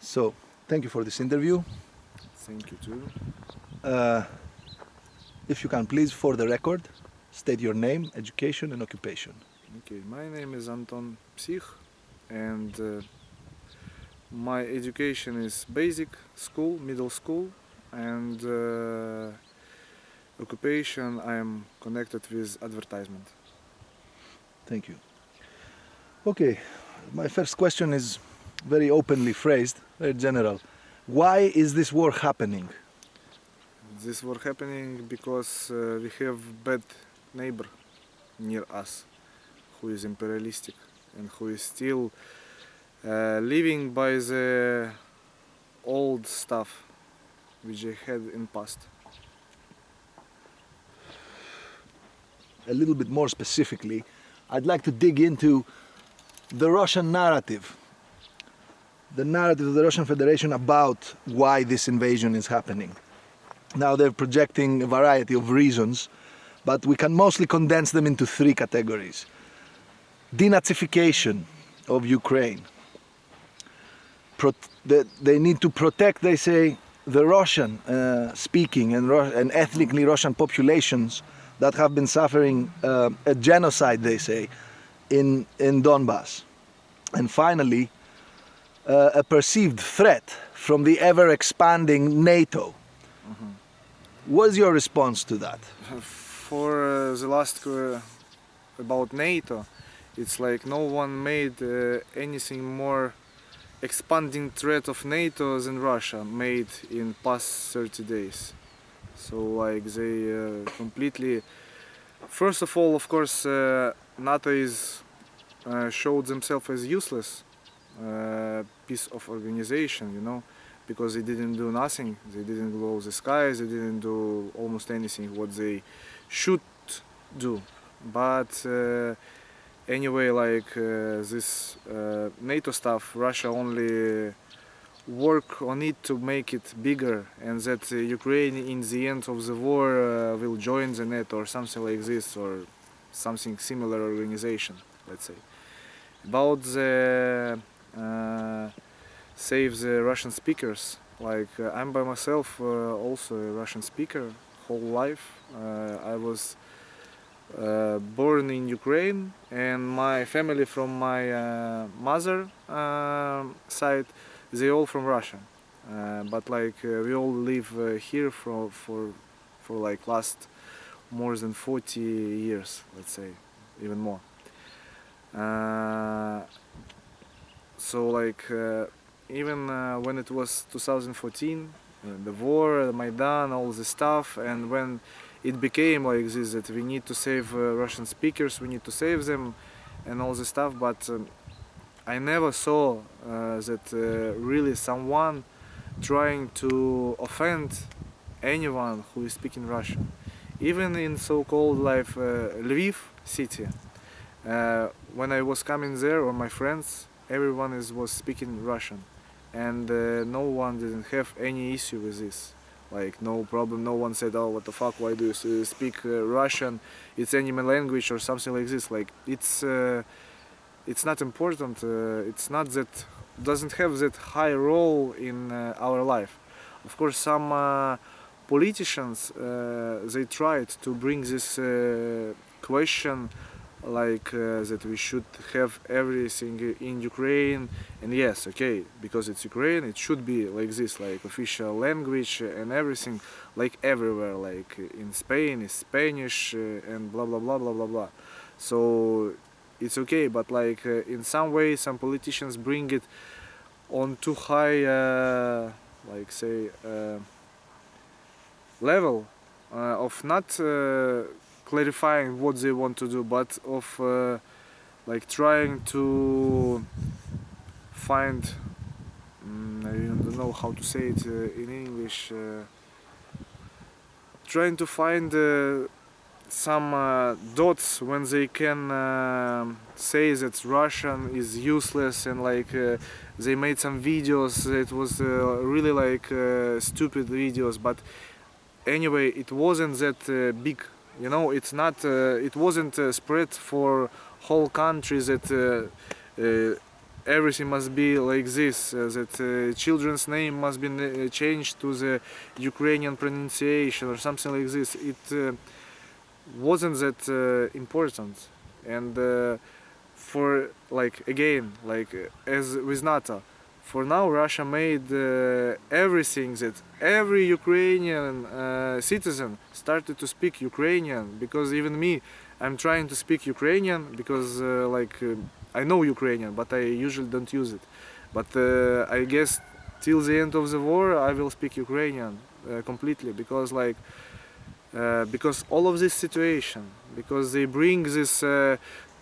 So, thank you for this interview. Thank you too. If you can please, for the record, state your name, education and occupation. Okay, my name is Anton Phych, and my education is basic school, middle school, and occupation I am connected with advertisement. Thank you. Okay, my first question is very openly phrased, very general. Why is this war happening? This war happening because we have bad neighbor near us who is imperialistic and who is still living by the old stuff which they had in past. A little bit more specifically, I'd like to dig into the Russian narrative. The narrative of the Russian Federation about why this invasion is happening. Now they're projecting a variety of reasons, but we can mostly condense them into three categories. Denazification of Ukraine. They need to protect, they say, the Russian speaking and ethnically Russian populations that have been suffering a genocide, they say, in Donbass. And finally, a perceived threat from the ever-expanding NATO. What's your response to that? For the last about NATO, it's like no one made anything more expanding threat of NATO than Russia made in past 30 days. So like they completely, first of all, of course, NATO is showed themselves as useless piece of organization, you know, because they didn't do nothing, they didn't blow the skies, they didn't do almost anything what they should do. But anyway, like this NATO stuff, Russia only work on it to make it bigger, and that Ukraine in the end of the war will join the NATO or something like this, or something similar organization, let's say. About the save the Russian speakers, like I'm by myself also a Russian speaker whole life. I was born in Ukraine, and my family from my mother side, they all from Russia, but like we all live here for like last more than 40 years, let's say, even more. So like even when it was 2014, the war, the Maidan, all the stuff, and when it became like this, that we need to save Russian speakers, we need to save them and all the stuff, but I never saw that really someone trying to offend anyone who is speaking Russian. Even in so-called like Lviv city, when I was coming there, or my friends, everyone was speaking Russian, and no one didn't have any issue with this. Like no problem, no one said, oh what the fuck, why do you speak Russian, it's enemy language or something like this. Like it's not important, it's not that, doesn't have that high role in our life. Of course some politicians, they tried to bring this question like that we should have everything in Ukraine, and yes, okay, because it's Ukraine, it should be like this, like official language and everything, like everywhere, like in Spain is Spanish and blah blah blah blah blah blah. So it's okay, but like in some way some politicians bring it on too high like say level of not clarifying what they want to do, but of like trying to find, I don't know how to say it in English, trying to find some dots when they can say that Russian is useless, and like they made some videos, it was really like stupid videos, but anyway it wasn't that big. You know, it's not. It wasn't spread for whole country that everything must be like this, that children's name must be changed to the Ukrainian pronunciation or something like this. It wasn't that important. And for, like, again, like as with NATO, for now Russia made everything that every Ukrainian citizen started to speak Ukrainian, because even me, I'm trying to speak Ukrainian because I know Ukrainian, but I usually don't use it. But I guess till the end of the war I will speak Ukrainian completely, because because all of this situation, because they bring this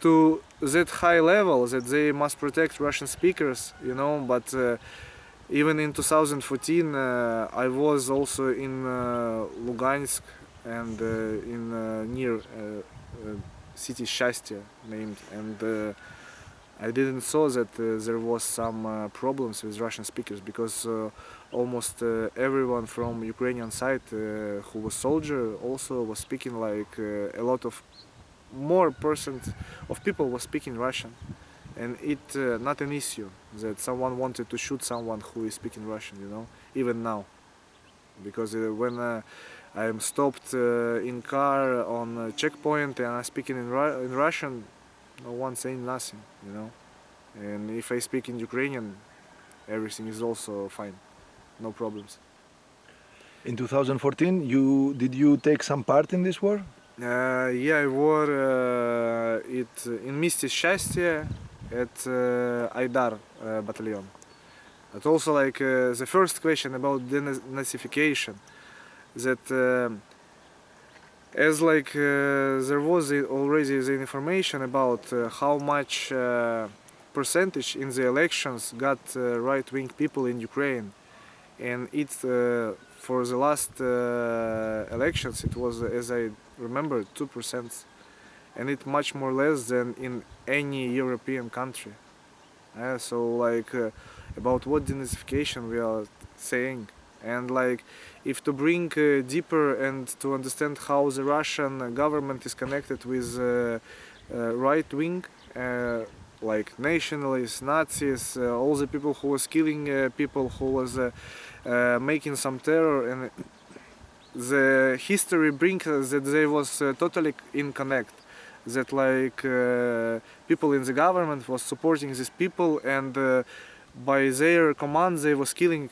to that high level that they must protect Russian speakers, you know. But even in 2014 I was also in Lugansk and in near city Shastya named, and I didn't saw that there was some problems with Russian speakers, because almost everyone from Ukrainian side who was soldier also was speaking, like a lot of more percent of people was speaking Russian, and it not an issue that someone wanted to shoot someone who is speaking Russian, you know, even now, because when I am stopped in car on a checkpoint and I'm speaking in Russian, no one saying nothing, you know. And if I speak in Ukrainian, everything is also fine, no problems. In 2014, did you take some part in this war? Yeah, I were in Misty Счастье at Aidar Battalion. But also, like the first question about denazification, that as there was already the information about how much percentage in the elections got right-wing people in Ukraine, and it for the last elections it was, as I remember, 2%, and it much more less than in any European country. So about what denazification we are saying, and if to bring deeper and to understand how the Russian government is connected with right wing, like nationalists, Nazis, all the people who was killing people, who was making some terror, and the history brings that they was totally in connect, that people in the government was supporting these people, and by their command they was killing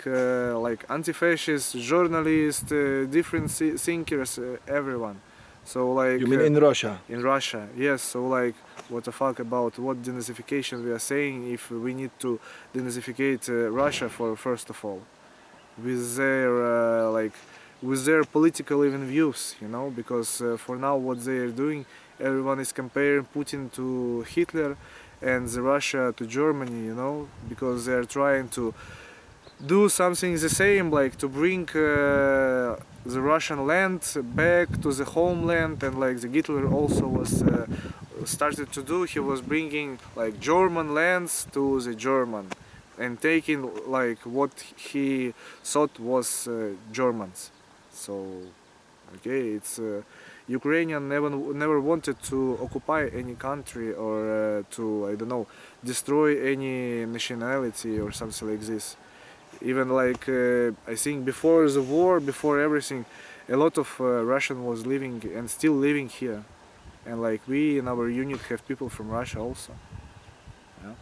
anti-fascists, journalists, different thinkers, everyone. So You mean in Russia? In Russia, yes. So what the fuck about what denazification we are saying if we need to denazificate Russia for first of all, with their political even views, you know, because for now what they are doing, everyone is comparing Putin to Hitler and the Russia to Germany, you know, because they are trying to do something the same, like to bring the Russian land back to the homeland, and the Hitler also was started to do. He was bringing German lands to the German and taking what he thought was Germans. So okay, it's Ukrainian never wanted to occupy any country or to, I don't know, destroy any nationality or something like this. Even I think before the war, before everything, a lot of Russian was living and still living here, and we in our unit have people from Russia also. Yeah.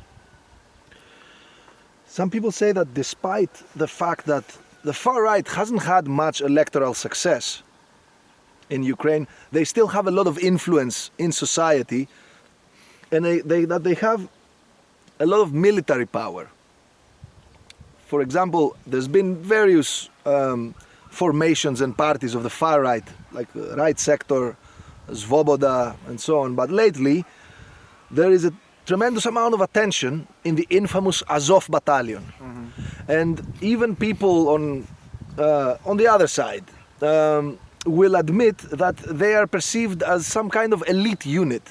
Some people say that despite the fact that the far right hasn't had much electoral success in Ukraine, they still have a lot of influence in society, and that they have a lot of military power. For example, there's been various formations and parties of the far right, like the right sector, Svoboda, and so on. But lately, there is a tremendous amount of attention in the infamous Azov Battalion. Mm-hmm. And even people on the other side will admit that they are perceived as some kind of elite unit.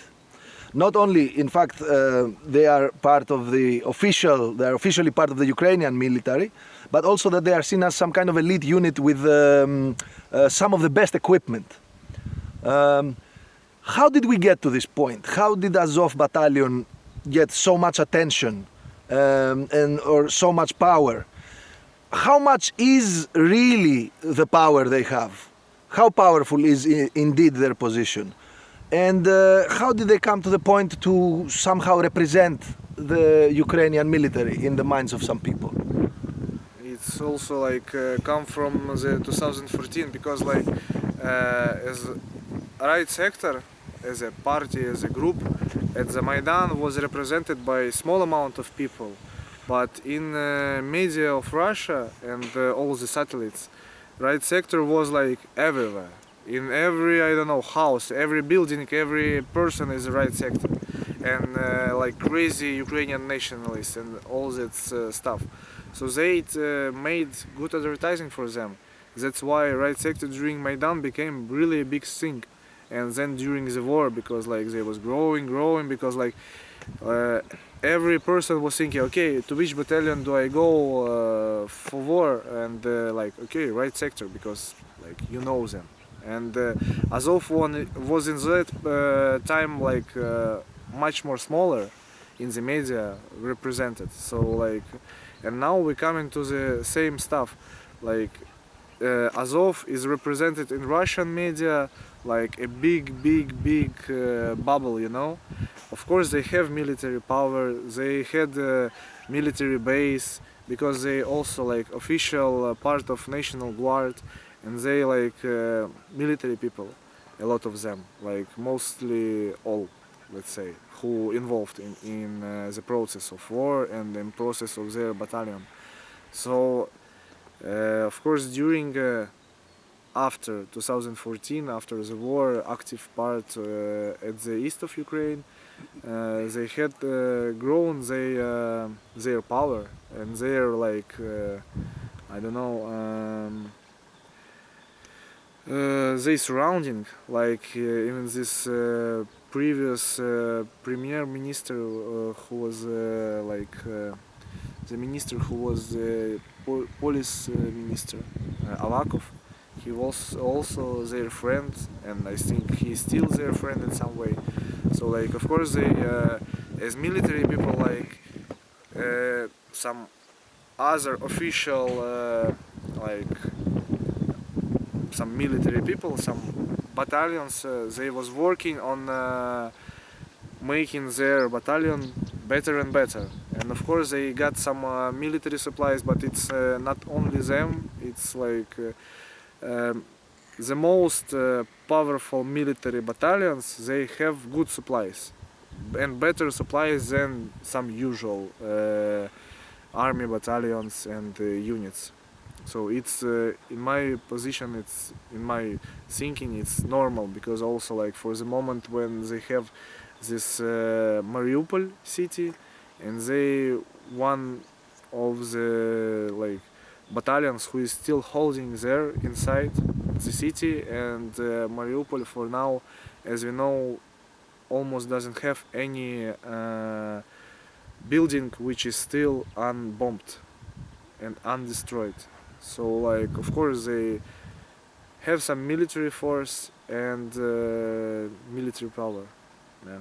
Not only, in fact, they are officially part of the Ukrainian military, but also that they are seen as some kind of elite unit with some of the best equipment. How did we get to this point? How did Azov Battalion get so much attention and or so much power. How much is really the power they have? How powerful is indeed their position? And how did they come to the point to somehow represent the Ukrainian military in the minds of some people? It's also like come from the 2014 because like as right sector, as a party, as a group, at the Maidan was represented by a small amount of people, but in media of Russia and all the satellites, right sector was like everywhere. In every, I don't know, house, every building, every person is a right sector, and like crazy Ukrainian nationalists and all that stuff. So they made good advertising for them. That's why right sector during Maidan became really a big thing. And then during the war, because like they was growing, because like every person was thinking, okay, to which battalion do I go for war? And like, okay, right sector, because like you know them. And Azov one was in that time like much more smaller in the media represented. So like, and now we come into the same stuff. Like Azov is represented in Russian media like a big bubble, you know. Of course they have military power, they had a military base because they also like official part of National Guard, and they like military people, a lot of them, like mostly all, let's say, who involved in the process of war and in process of their battalion. So of course during after 2014, after the war, active part at the east of Ukraine, they had grown their power and their like I don't know their surrounding, like even this previous premier minister who was the minister who was the police minister, Avakov. He was also their friend, and I think he's still their friend in some way. So like, of course, they as military people, like some other official like some military people, some battalions, they was working on making their battalion better and better. And of course they got some military supplies, but it's not only them, it's like the most powerful military battalions, they have good supplies and better supplies than some usual army battalions and units. So it's in my position, it's in my thinking, it's normal, because also like for the moment when they have this Mariupol city, and they one of the like battalions who is still holding there inside the city, and Mariupol for now, as we know, almost doesn't have any building which is still unbombed and undestroyed. So like, of course they have some military force and military power, yeah.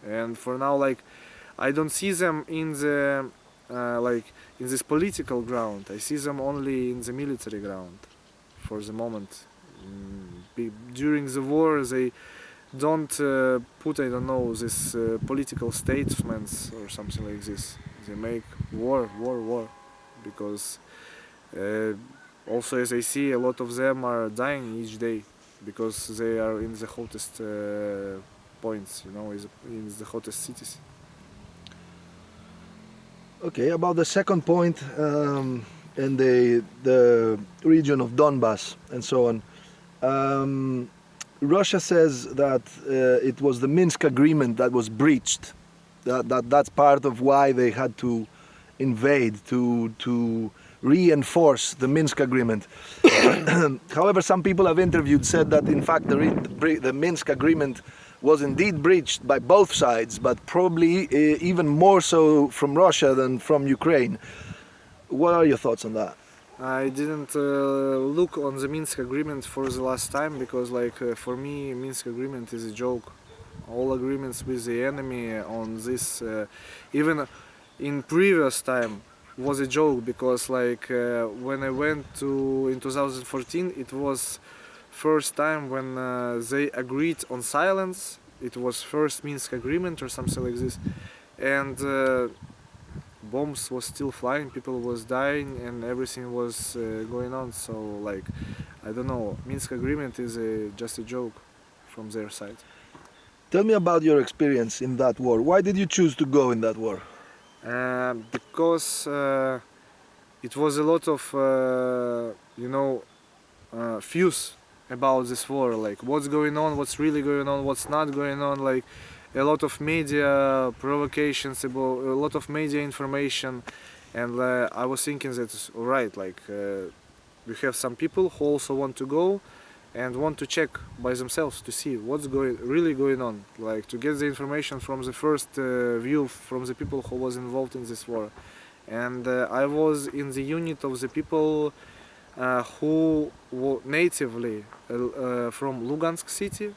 And for now, like, I don't see them in the like in this political ground. I see them only in the military ground for the moment. During the war they don't put, I don't know, this political statements or something like this. They make war, because also, as I see, a lot of them are dying each day because they are in the hottest points, you know, in the hottest cities. Okay, about the second point, and the region of Donbas and so on. Russia says that it was the Minsk agreement that was breached. That's part of why they had to invade, to reinforce the Minsk agreement. However, some people I've interviewed said that in fact the Minsk agreement was indeed breached by both sides, but probably even more so from Russia than from Ukraine. What are your thoughts on that? I didn't look on the Minsk agreement for the last time, because like for me Minsk agreement is a joke. All agreements with the enemy on this, even in previous time was a joke, because like when I went to in 2014, it was first time when they agreed on silence. It was first Minsk agreement or something like this, and bombs was still flying, people was dying, and everything was going on. So like, I don't know, Minsk agreement is just a joke from their side. Tell me about your experience in that war. Why did you choose to go in that war? Because it was a lot of fuse about this war, like what's going on, what's really going on, what's not going on, like a lot of media provocations, about a lot of media information. And I was thinking that, alright, like we have some people who also want to go and want to check by themselves to see what's really going on, like to get the information from the first view from the people who was involved in this war. And I was in the unit of the people who were natively from Lugansk city,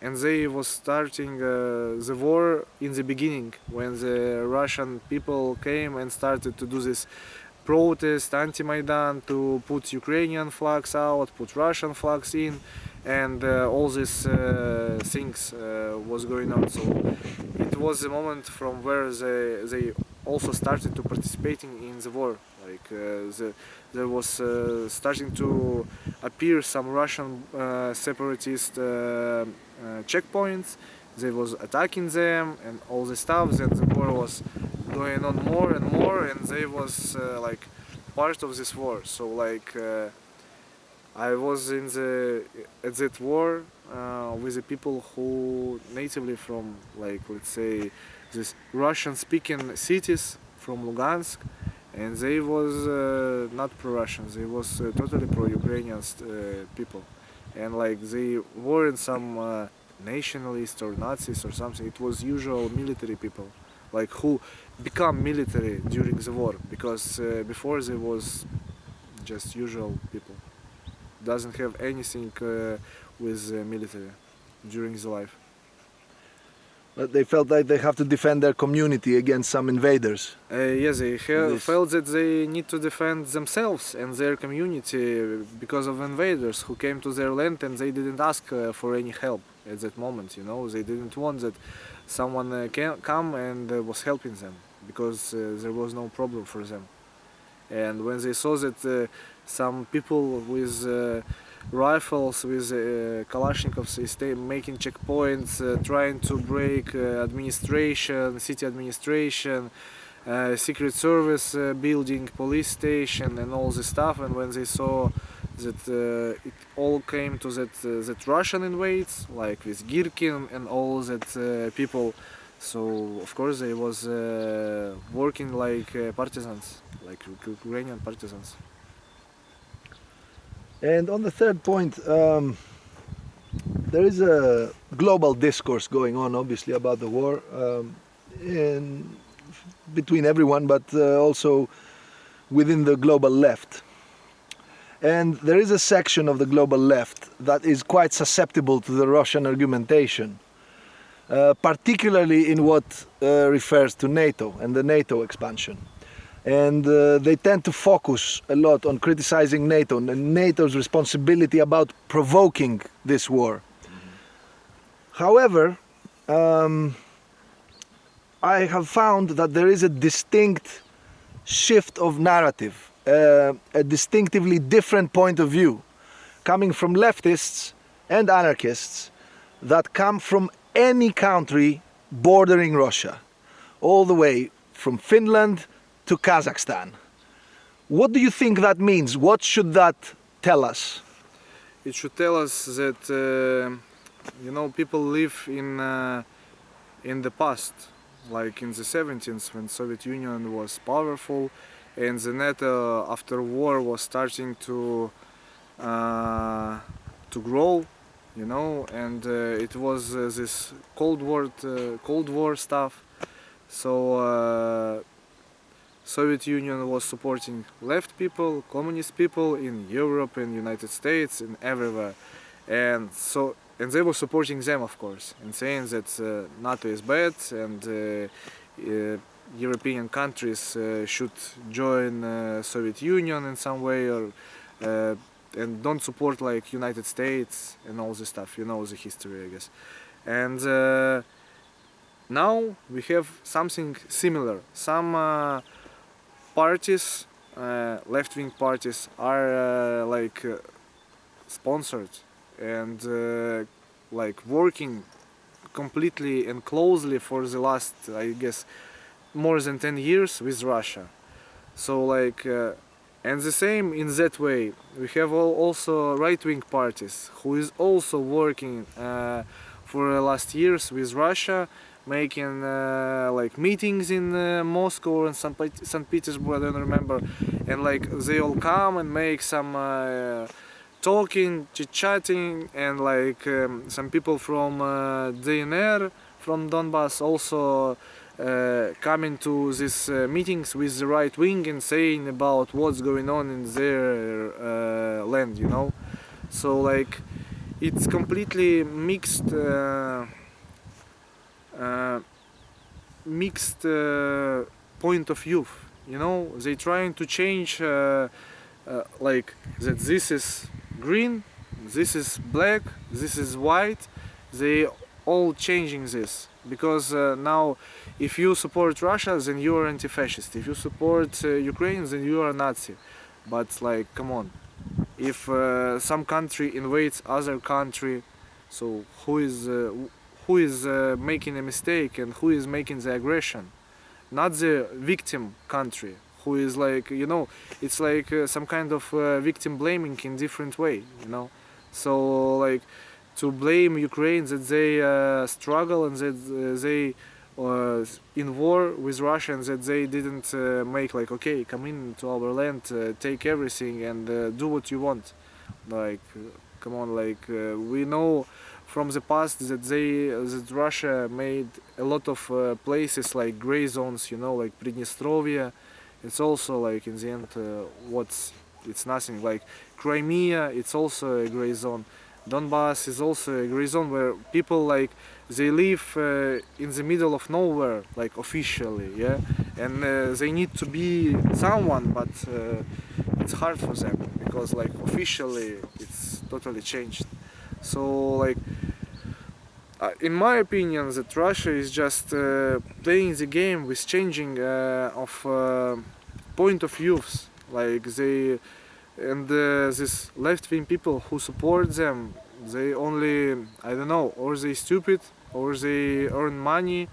and they was starting the war in the beginning, when the Russian people came and started to do this protest, anti-Maidan, to put Ukrainian flags out, put Russian flags in, and all these things was going on. So it was a moment from where they also started to participating in the war. Like there was starting to appear some Russian separatist checkpoints. They was attacking them and all the stuff. Then the war was going on more and more, and they was like part of this war. So like I was in at that war with the people who natively from, like, let's say, this Russian-speaking cities from Lugansk, and they was not pro-Russian. They was totally pro-Ukrainian people, and like they weren't some nationalists or Nazis or something. It was usual military people, like who become military during the war, because before they was just usual people. Doesn't have anything with military during the life. But they felt like they have to defend their community against some invaders. Yes, they felt that they need to defend themselves and their community because of invaders who came to their land, and they didn't ask for any help at that moment. You know, they didn't want that someone can come and was helping them, because there was no problem for them. And when they saw that some people with rifles, with Kalashnikovs, they stay making checkpoints, trying to break administration, city administration, secret service building, police station, and all this stuff. And when they saw that it all came to that Russian invades, like with Girkin and all that people, so of course they was working like partisans, like Ukrainian partisans. And on the third point, there is a global discourse going on, obviously, about the war, between everyone, but also within the global left. And there is a section of the global left that is quite susceptible to the Russian argumentation, particularly in what refers to NATO and the NATO expansion. And they tend to focus a lot on criticizing NATO and NATO's responsibility about provoking this war. However, I have found that there is a distinct shift of narrative, a distinctively different point of view, coming from leftists and anarchists that come from any country bordering Russia, all the way from Finland to Kazakhstan. What do you think that means? What should that tell us? It should tell us that people live in the past, like in the 70s, when Soviet Union was powerful, and the NATO after war was starting to grow, and it was this Cold War stuff. So Soviet Union was supporting left people, communist people in Europe and United States and everywhere, and they were supporting them, of course, and saying that NATO is bad, and European countries should join Soviet Union in some way, or and don't support like United States and all this stuff. You know the history, I guess. And now we have something similar. Some parties, left-wing parties, are sponsored and like working completely and closely for the last, I guess, more than 10 years with Russia. So like, and the same in that way, we have also right-wing parties who is also working for the last years with Russia, making like meetings in Moscow and St. Petersburg, I don't remember, and like they all come and make some talking, chit-chatting, and like some people from DNR, from Donbas, also coming to these meetings with the right wing and saying about what's going on in their land, you know. So like it's completely mixed point of view, you know. They trying to change like that this is green, this is black, this is white. They all changing this because now if you support Russia, then you are anti-fascist. If you support Ukraine, then you are a Nazi. But like, come on, if some country invades other country, so who is making a mistake and who is making the aggression? Not the victim country, who is like, you know, it's like some kind of victim blaming in different way, you know. So like to blame Ukraine that they struggle and that they in war with Russia and that they didn't make like, okay, come in to our land, take everything and do what you want. Like, come on, like we know from the past that Russia made a lot of places like gray zones, you know, like Prидnestrovia. It's also like in the end it's nothing. Like Crimea, it's also a gray zone. Donbass is also a gray zone where people like they live in the middle of nowhere, like officially, yeah, and they need to be someone, but it's hard for them because like officially it's totally changed. So like in my opinion, that Russia is just playing the game with changing of point of views. Like they and these left-wing people who support them, they only, I don't know, or they stupid, or they earn money,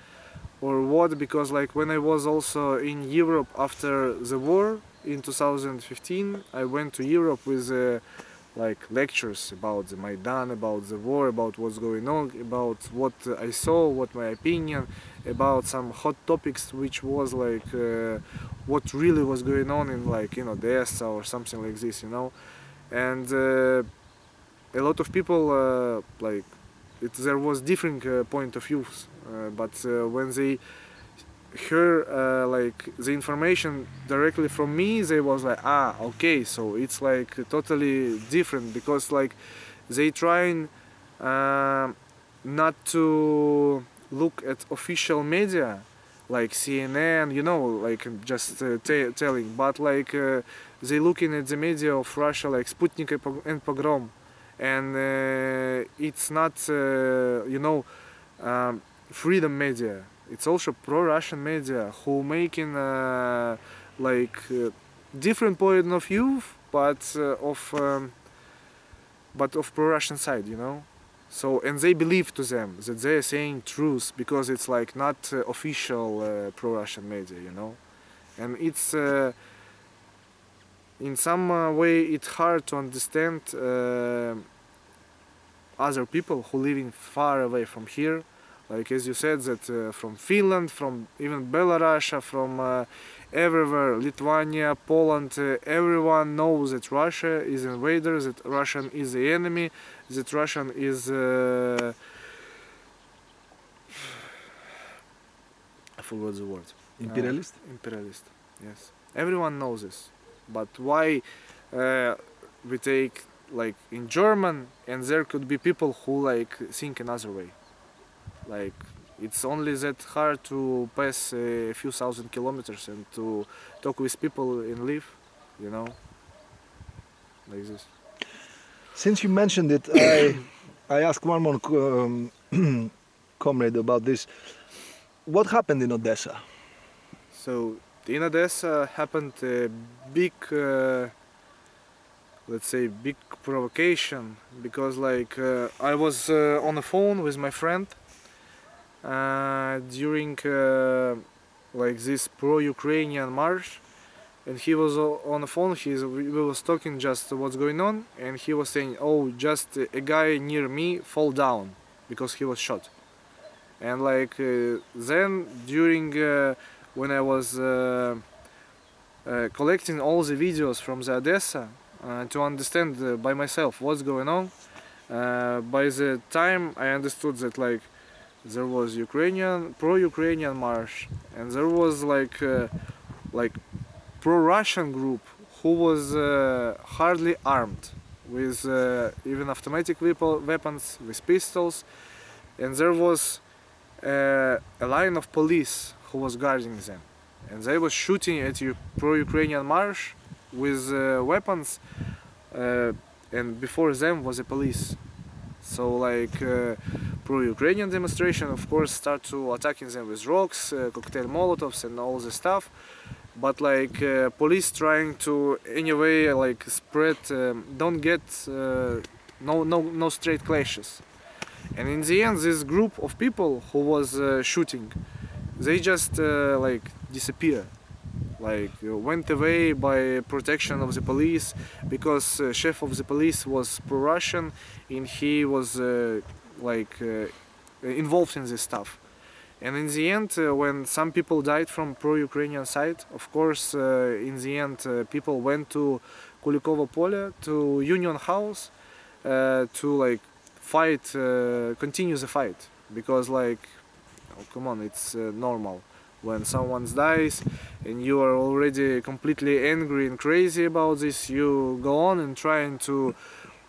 or what. Because like when I was also in Europe after the war in 2015, I went to Europe with like lectures about the Maidan, about the war, about what's going on, about what I saw, what my opinion, about some hot topics, which was like what really was going on in like in Odessa or something like this, you know. And a lot of people like there was different point of views, but when they hear like the information directly from me, they was like, ah, okay, so it's like totally different, because like they trying not to look at official media like CNN, you know, like just telling, but like they looking at the media of Russia like Sputnik and Pogrom, and it's not you know, freedom media. It's also pro-Russian media who making like different point of view, but of pro-Russian side, you know. So and they believe to them that they are saying truth because it's like not official pro-Russian media, you know. And it's in some way it's hard to understand other people who living far away from here. Like as you said, that from Finland, from even Belarus, from everywhere, Lithuania, Poland, everyone knows that Russia is an invader, that Russian is the enemy, that Russian is I forgot the word. Imperialist? Imperialist, yes. Everyone knows this. But why we take like in German, and there could be people who like think another way. Like It's only that hard to pass a few thousand kilometers and to talk with people and live, you know, like this. Since you mentioned it, I asked one more comrade about this. What happened in Odessa? So in Odessa happened a big, let's say, big provocation because I was on the phone with my friend during this pro-Ukrainian march, and he was on the phone. We was talking just what's going on, and he was saying, "Oh, just a guy near me fall down because he was shot." And then during when I was collecting all the videos from the Odessa to understand by myself what's going on, by the time I understood that there was pro-Ukrainian march, and there was pro-Russian group who was hardly armed with even automatic weapons, with pistols, and there was a line of police who was guarding them, and they was shooting at pro-Ukrainian march with weapons, and before them was a police. So pro-Ukrainian demonstration, of course, start to attacking them with rocks, cocktail molotovs, and all the stuff. But police trying to anyway spread, don't get no straight clashes. And in the end, this group of people who was shooting, they just disappear, went away by protection of the police, because chef of the police was pro-Russian and he was involved in this stuff. And in the end, when some people died from pro-Ukrainian side, of course, in the end, people went to Kulikovo Pole, to Union House, to fight, continue the fight, because oh, come on, it's normal. When someone dies and you are already completely angry and crazy about this, you go on and trying to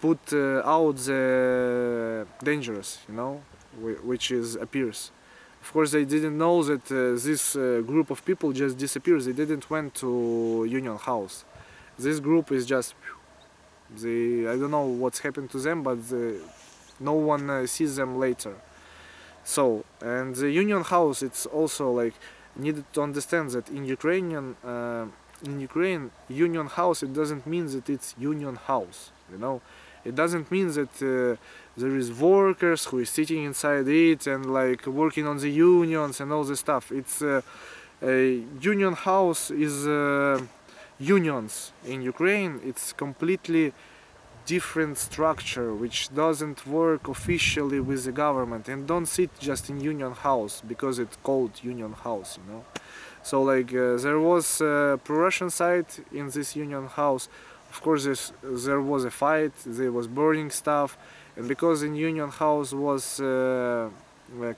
put out the dangerous, which appears. Of course, they didn't know that this group of people just disappears. They didn't went to Union House. This group is just, I don't know what's happened to them, but no one sees them later. So, and the Union House, it's also needed to understand that in Ukraine, Union House, it doesn't mean that it's Union House, It doesn't mean that there is workers who is sitting inside it and working on the unions and all this stuff. It's a Union House is unions in Ukraine. It's completely different structure which doesn't work officially with the government, and don't sit just in Union House because it's called Union House, So there was pro-Russian side in this Union House. Of course, there was a fight, there was burning stuff, and because in Union House was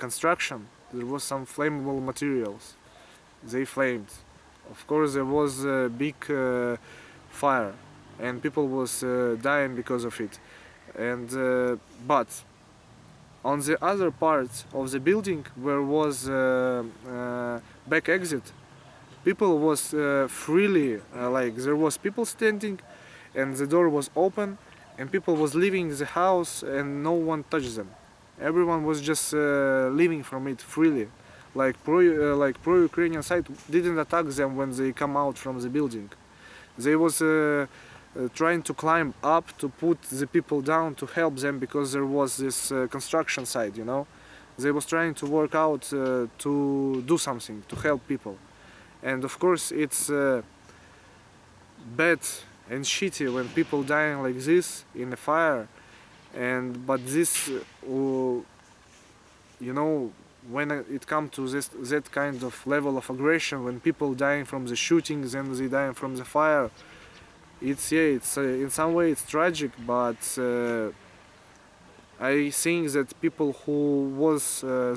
construction, there was some flammable materials. They flamed. Of course, there was a big fire, and people was dying because of it. And but on the other part of the building, where was back exit, people was freely there was people standing, and the door was open, and people was leaving the house, and no one touched them. Everyone was just leaving from it freely. Pro-Ukrainian side didn't attack them when they come out from the building. They was trying to climb up to put the people down to help them, because there was this construction site, They was trying to work out to do something to help people. And of course, it's bad and shitty when people dying like this in a fire. But this, when it comes to that kind of level of aggression, when people dying from the shootings and they dying from the fire, it's in some way it's tragic. But I think that people who was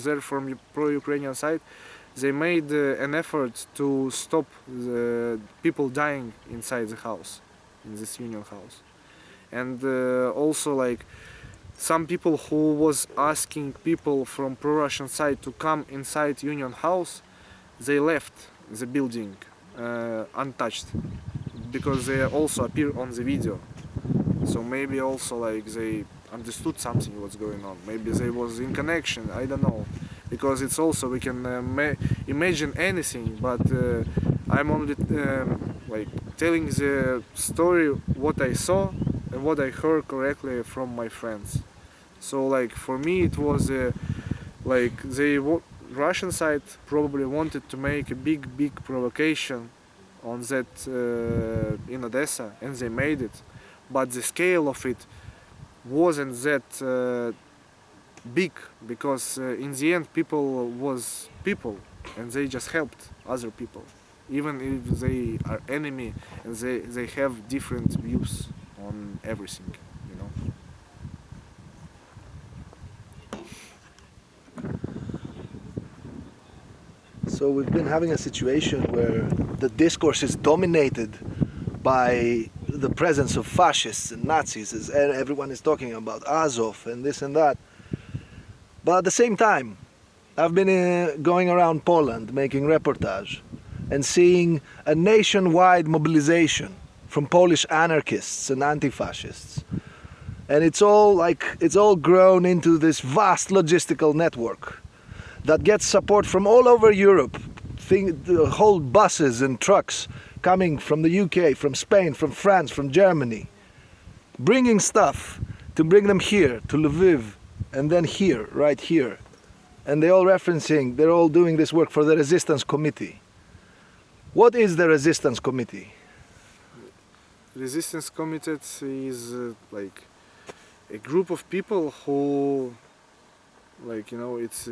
there from pro-Ukrainian side, they made an effort to stop the people dying inside the house, in this Union House. And also some people who was asking people from pro-Russian side to come inside Union House, they left the building untouched because they also appear on the video. So maybe also like they understood something what's going on. Maybe they was in connection. I don't know, because it's also we can imagine anything. But I'm only like telling the story what I saw and what I heard correctly from my friends. So like for me it was like Russian side probably wanted to make a big provocation on that in Odessa, and they made it. But the scale of it wasn't that big, because in the end people was people and they just helped other people, even if they are enemy and they have different views on everything, you know. So we've been having a situation where the discourse is dominated by the presence of fascists and Nazis, as everyone is talking about Azov and this and that. But at the same time, I've been going around Poland making reportage and seeing a nationwide mobilization from Polish anarchists and antifascists. And it's all grown into this vast logistical network that gets support from all over Europe. The whole buses and trucks coming from the UK, from Spain, from France, from Germany, bringing stuff to bring them here, to Lviv, and then here, right here. And they're all doing this work for the Resistance Committee. What is the Resistance Committee? Resistance Committee is like a group of people who, like, you know, it's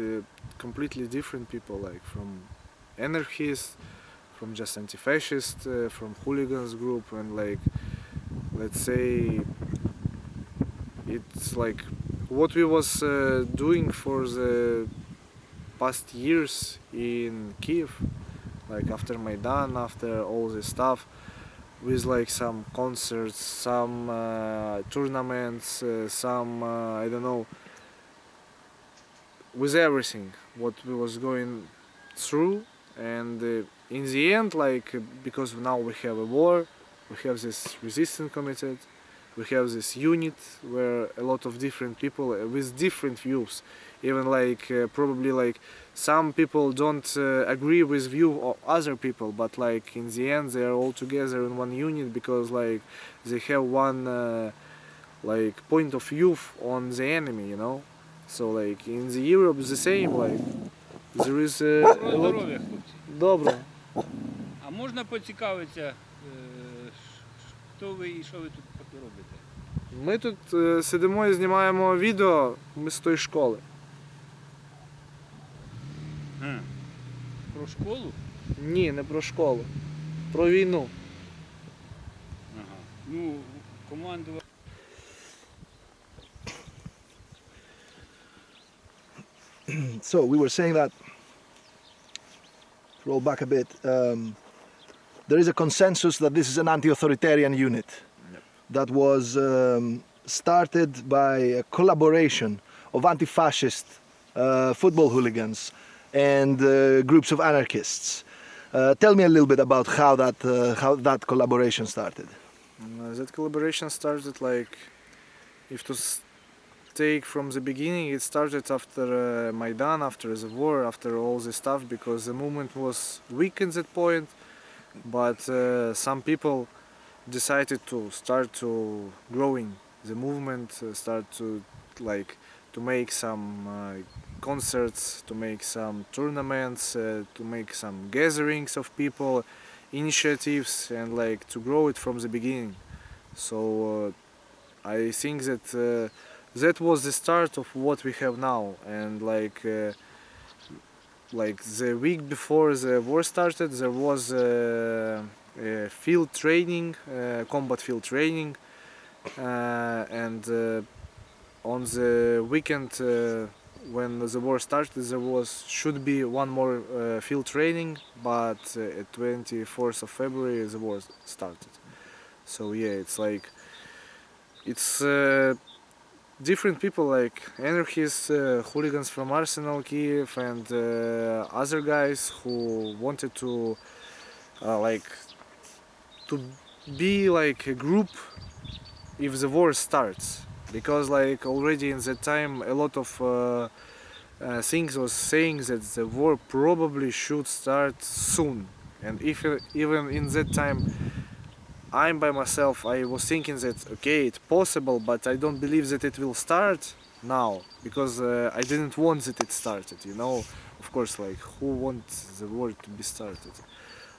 completely different people, like from anarchists, from just anti-fascists, from hooligans group, and like, let's say, it's like what we was doing for the past years in Kyiv, like after Maidan, after all this stuff, with like some concerts, some tournaments, some I don't know, with everything what we was going through. And in the end, like, because now we have a war, we have this resistance committee, we have this unit where a lot of different people with different views, even like probably like some people don't agree with view of other people, but like in the end they are all together in one unit because like they have one like point of view on the enemy, you know. So like in the Europe the same, like there is a lot. Здоров'я, хлопці. Добре. А можна поцікавитися, хто ви і що ви тут поки робите? Ми тут сидимо і знімаємо відео, ми з тої школи. Про школу? Ні, не про школу, про війну. Ага. Ну, командував. So we were saying that, to roll back a bit, there is a consensus that this is an anti-authoritarian unit. Yep. That was started by a collaboration of anti-fascist football hooligans and groups of anarchists. Tell me a little bit about how that collaboration started. That collaboration started like, if to take from the beginning, it started after Maidan, after the war, after all this stuff, because the movement was weak at that point, but some people decided to start to growing the movement, start to like to make some concerts, to make some tournaments, to make some gatherings of people, initiatives, and like to grow it from the beginning. So I think that that was the start of what we have now. And like the week before the war started, there was field training, combat field training, and on the weekend when the war started, there should be one more field training, but at 24th of February the war started. So yeah, it's like it's different people like anarchists, hooligans from Arsenal Kyiv, and other guys who wanted to like to be like a group if the war starts, because like already in that time a lot of things was saying that the war probably should start soon, and if even in that time I'm by myself, I was thinking that okay, it's possible, but I don't believe that it will start now, because I didn't want that it started, you know. Of course, like who wants the war to be started?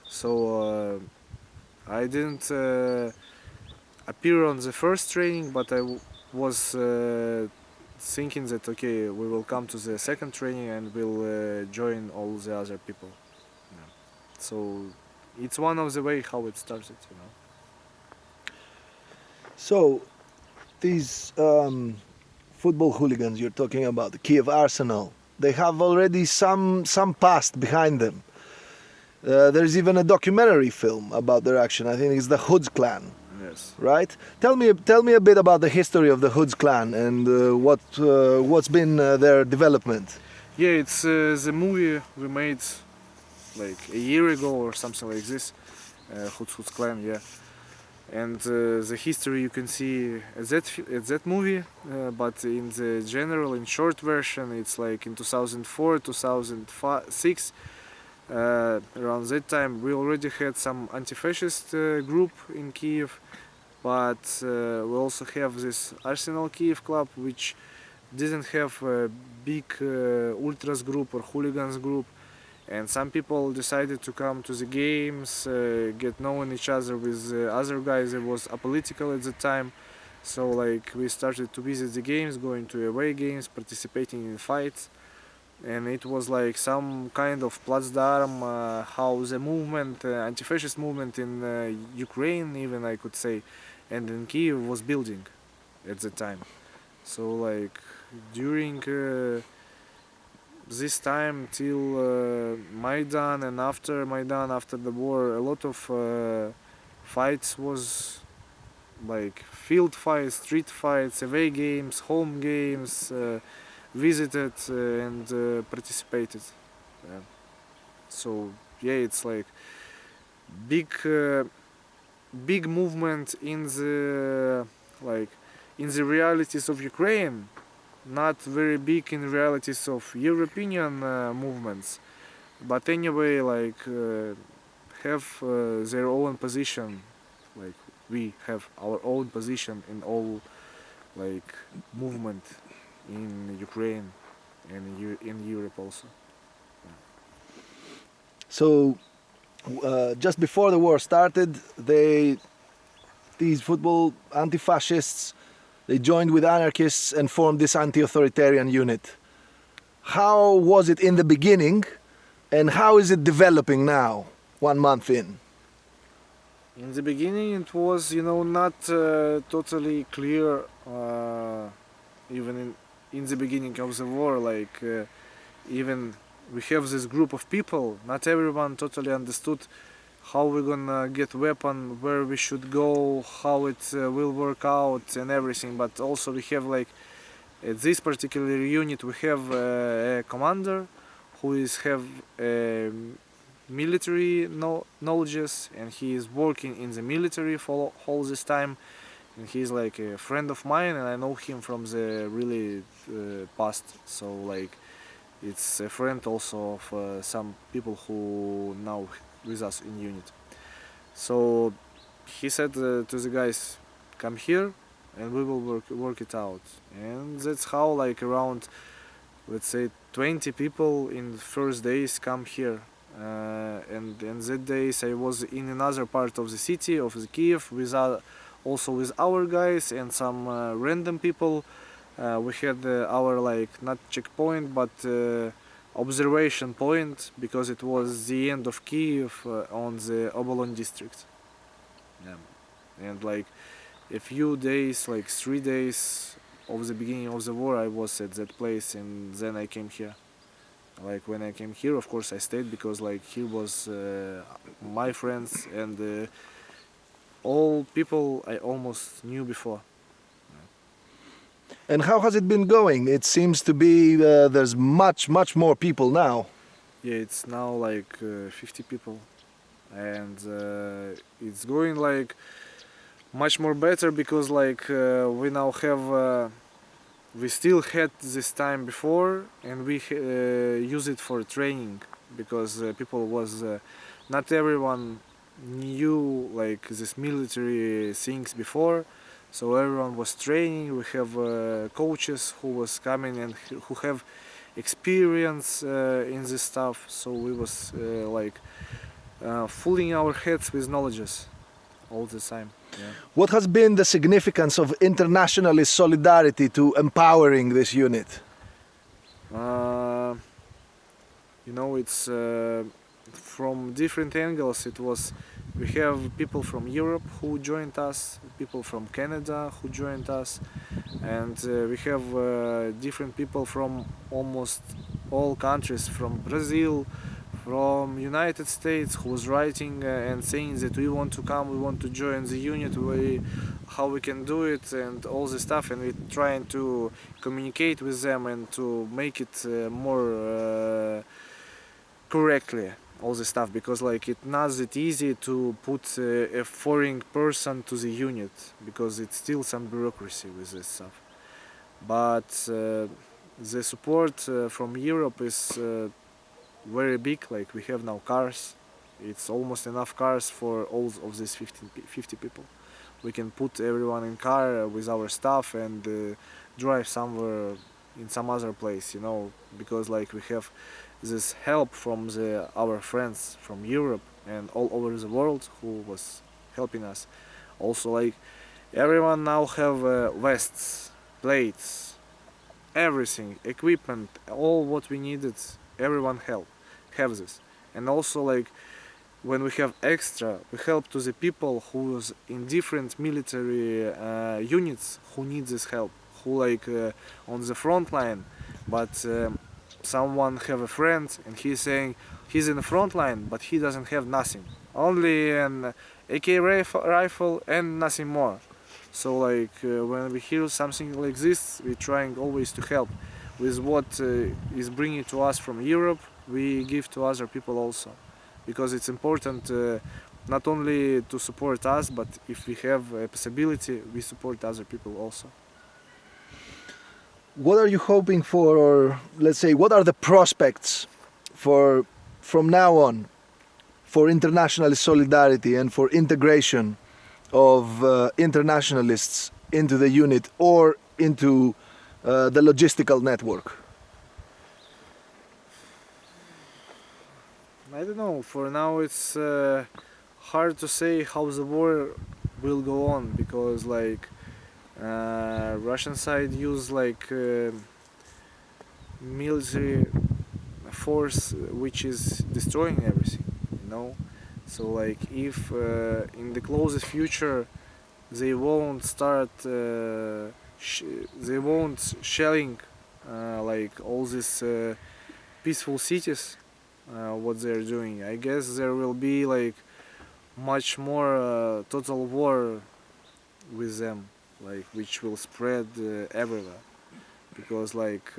So I didn't appear on the first training, but I was thinking that okay, we will come to the second training and we'll join all the other people. Yeah. So it's one of the way how it started, you know. So, these football hooligans you're talking about, the Kiev Arsenal, they have already some past behind them. There's even a documentary film about their action. I think it's the Hoods Klan, Yes. right? Tell me a bit about the history of the Hoods Klan and what's been their development. Yeah, it's the movie we made like a year ago or something like this, Hoods Hoods Klan, yeah. And the history you can see at that movie, but in the general, in short version, it's like in 2004, 2006, around that time we already had some anti-fascist group in Kiev, but we also have this Arsenal Kyiv club, which didn't have a big ultras group or hooligans group, and some people decided to come to the games, get knowing each other with other guys. It was apolitical at the time, so like we started to visit the games, going to away games, participating in fights, and it was like some kind of Platzdarm, how the movement, anti-fascist movement in Ukraine, even I could say, and in Kiev was building at the time. So like during this time till Maidan and after Maidan, after the war, a lot of fights was like field fights, street fights, away games, home games, visited and participated. Yeah. So yeah, it's like big movement in the like in the realities of Ukraine, not very big in realities of European movements, but anyway, like have their own position, like we have our own position in all like movement in Ukraine and in Europe also. So, just before the war started, these football anti-fascists, they joined with anarchists and formed this anti-authoritarian unit. How was it in the beginning, and how is it developing now, 1 month in? In the beginning, it was, you know, not totally clear, even in the beginning of the war. Like, even we have this group of people. Not everyone totally understood how we're gonna get weapon, where we should go, how it will work out, and everything. But also, we have like at this particular unit, we have a commander who is have military knowledges, and he is working in the military for all this time, and he's like a friend of mine, and I know him from the really past, so like it's a friend also of some people who now with us in unit. So he said to the guys, come here and we will work it out, and that's how like around, let's say, 20 people in the first days come here. And that days I was in another part of the city of the Kiev with also with our guys and some random people. We had our like not checkpoint but observation point, because it was the end of Kiev on the Obolon district. Yeah. And like a few days, like 3 days of the beginning of the war, I was at that place, and then I came here. Like when I came here, of course I stayed, because like here was my friends and all people I almost knew before. And how has it been going? It seems to be there's much more people now. Yeah, it's now like 50 people, and it's going like much more better because like we now have we still had this time before, and we use it for training because people was not everyone knew like this military things before, so everyone was training. We have coaches who was coming and who have experience in this stuff, so we was like filling our heads with knowledges all the time. Yeah. What has been the significance of internationalist solidarity to empowering this unit? You know, it's from different angles. It was, we have people from Europe who joined us, people from Canada who joined us, and we have different people from almost all countries, from Brazil, from United States, who was writing and saying that we want to come, we want to join the unit, how we can do it and all this stuff, and we're trying to communicate with them and to make it more correctly, all this stuff, because like it's not that easy to put a foreign person to the unit, because it's still some bureaucracy with this stuff. But the support from Europe is very big. Like we have now cars, it's almost enough cars for all of these 50 people. We can put everyone in car with our stuff and drive somewhere in some other place, you know, because like we have this help from our friends from Europe and all over the world who was helping us. Also, like everyone now have vests, plates, everything, equipment, all what we needed. Everyone have this. And also, like when we have extra, we help to the people who's in different military units who need this help, who like on the front line, but someone have a friend and he's saying he's in the front line, but he doesn't have nothing, only an AK rifle and nothing more. So like when we hear something like this, we're trying always to help with what is bringing to us from Europe. We give to other people also, because it's important not only to support us, but if we have a possibility, we support other people also. What are you hoping for, or let's say, what are the prospects for from now on for international solidarity and for integration of internationalists into the unit or into the logistical network? I don't know, for now it's hard to say how the war will go on, because like Russian side use like military force which is destroying everything, you know. So like if in the closest future they won't start they won't shelling like all these peaceful cities, what they're doing, I guess there will be like much more total war with them, like which will spread everywhere, because like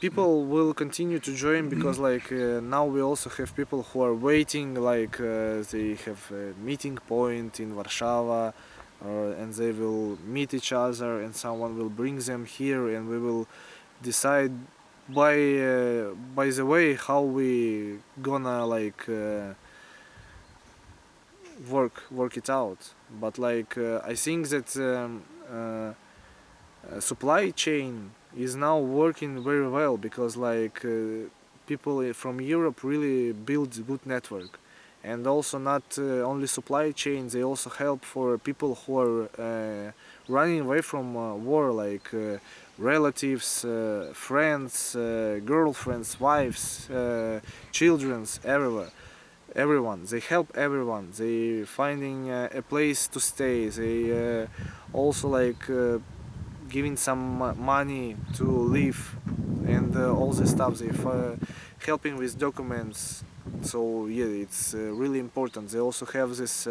people will continue to join, because like now we also have people who are waiting, like they have a meeting point in Warsaw, and they will meet each other and someone will bring them here, and we will decide by the way how we gonna like work it out. But like I think that supply chain is now working very well, because like people from Europe really build a good network, and also not only supply chain, they also help for people who are running away from war, like relatives, friends, girlfriends, wives, children's, everyone. They help everyone. They finding a place to stay. They also like giving some money to live, and all this stuff. They helping with documents. So yeah, it's really important. They also have this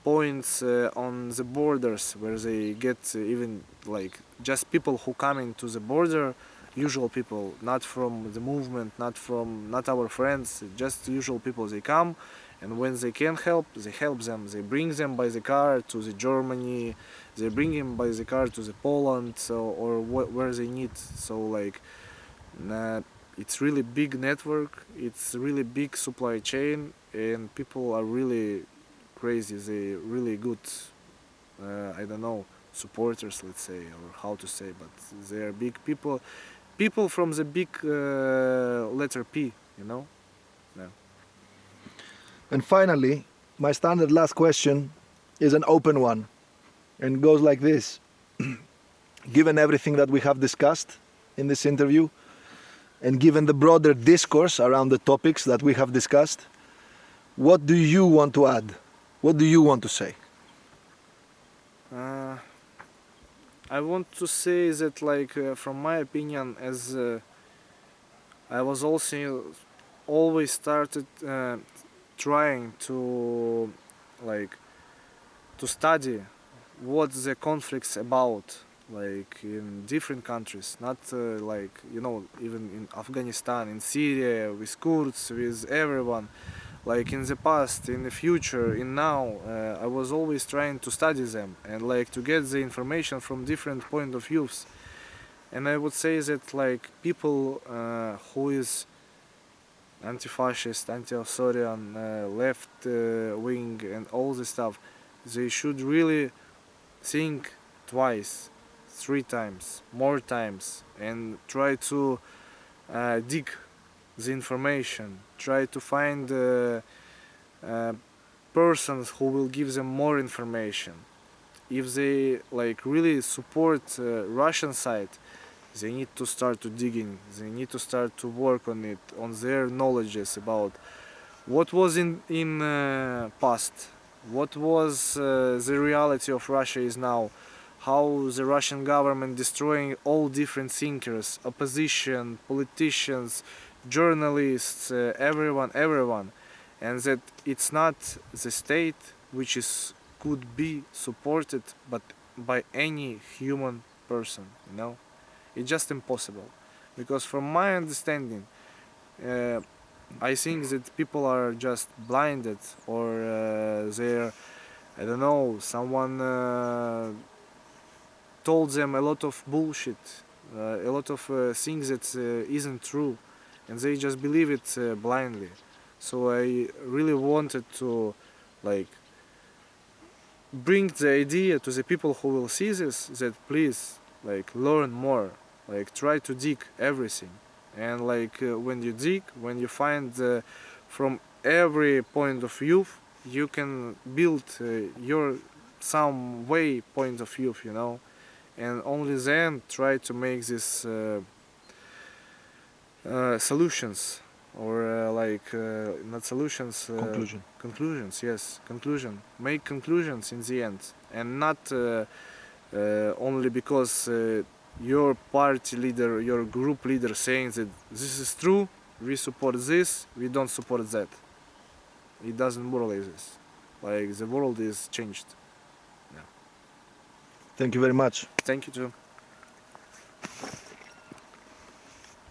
points on the borders where they get even like just people who come into the border, usual people, not from the movement, not our friends, just usual people. They come, and when they can help, they help them. They bring them by the car to the Germany, they bring them by the car to the Poland, or where they need. So like it's really big network, it's really big supply chain, and people are really crazy. They really good, I don't know, supporters, let's say, or how to say, but they are big people from the big letter P, you know. Yeah. And finally, my standard last question is an open one and goes like this. Given everything that we have discussed in this interview, and given the broader discourse around the topics that we have discussed, what do you want to add? What do you want to say? I want to say that, like, from my opinion, as I was also always started trying to, like, to study what the conflict's about, like in different countries, not like, you know, even in Afghanistan, in Syria, with Kurds, with everyone, like in the past, in the future, in now. I was always trying to study them and like to get the information from different point of views. And I would say that like people who is anti-fascist, anti-authoritarian, left wing and all this stuff, they should really think twice, 3 times, more times, and try to dig the information, try to find persons who will give them more information. If they like really support Russian side, they need to start to digging, they need to start to work on it, on their knowledges about what was in past, what was the reality of Russia is now, how the Russian government destroying all different thinkers, opposition, politicians, journalists, everyone, and that it's not the state which is could be supported but by any human person, you know. It's just impossible, because from my understanding, I think that people are just blinded, or they're, I don't know, someone told them a lot of bullshit, a lot of things that isn't true, and they just believe it blindly. So I really wanted to like bring the idea to the people who will see this, that please like learn more, like try to dig everything, and like when you dig, when you find from every point of view, you can build your some way point of view, you know, and only then try to make this solutions, or not solutions, conclusions, yes, make conclusions in the end, and not only because your party leader, your group leader saying that this is true, we support this, we don't support that. It doesn't work like this. Like the world is changed. Yeah. Thank you very much. Thank you too.